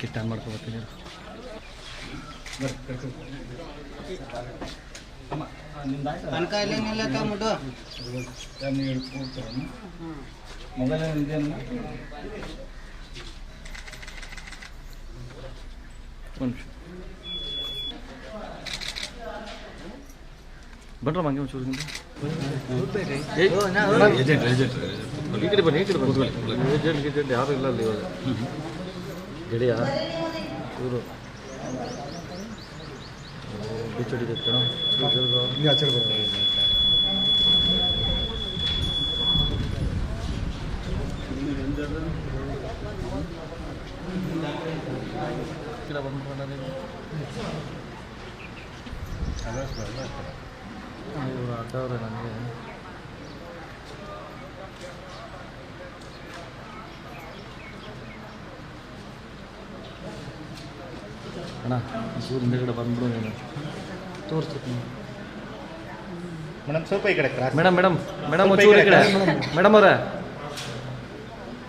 ಕಿಟ್ಟಾನ್ ಮಾಡ್ಕೊಬರ್ತೀನಿ. ಬನ್ರ ಮಂಗೆ ಒಂಚೂರು ಈ ಕಡೆ ಬನ್ನಿ, ಈ ಕಡೆ ಬಂದು ಏಜೆಂಟ್ ಯಾರು ಇಲ್ಲ ಅಲ್ಲಿ ಇವಾಗ. ಗೆಳೆಯ ಇವರು ಬೀಚ್ ಹೊಡಿದೈತೆ ಆಚೆ ಇವರು ಅಡ್ಡವ್ರೆ ನನಗೆ. ಅಣ್ಣ ಸೂರ್ಯ ಹಿಂದಗಡೆ ಬಂದ್ಬಿಡು ನೀನು, ತೋರಿಸ್ತೀನಿ ಮೇಡಮ್. ಸ್ವಲ್ಪ ಈ ಕಡೆ ಮೇಡಮ್ ಮೇಡಮ್ ಮೇಡಮ್ ಒಂಚೂರು ಈ ಕಡೆ ಮೇಡಮ್ ಅವರೇ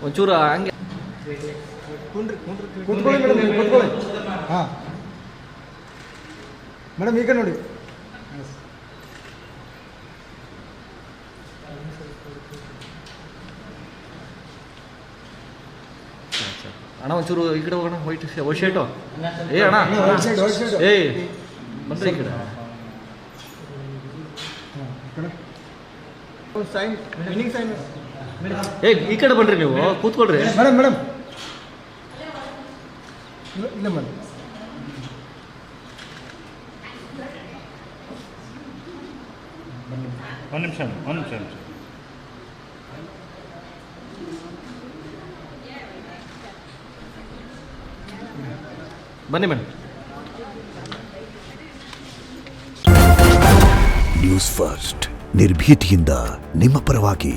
ಒಂಚೂರು ಹಂಗೆ ಕೂತ್ಕೊಳ್ಳಿ ಮೇಡಮ್, ಕೂತ್ಕೊಳ್ಳಿ. ಹಾಂ ಮೇಡಮ್ ಈಗ ನೋಡಿ. ಅಣ್ಣ ಒಂಚೂರು ಈ ಕಡೆ ಹೋಗೋಣ. ವೈಟ್ ಶರ್ಟು ಏ ಅಣ್ಣ ಏ ಬಂದ್ರೆ ಈ ಕಡೆ ಸೈನ್ ವಿನಿಂಗ್ ಸೈನ್. ಏ ಈ ಕಡೆ ಬನ್ರಿ, ನೀವು ಕೂತ್ಕೊಳ್ರಿ. ಮೇಡಮ್ ಮೇಡಮ್ ಇಲ್ಲ ಮೇಡಮ್. ಒಂದು ನಿಮಿಷ ಬನ್ನಿ ಮೇಡಮ್. ನ್ಯೂಸ್ ಫಸ್ಟ್ ನಿರ್ಭೀತಿಯಿಂದ ನಿಮ್ಮ ಪರವಾಗಿ.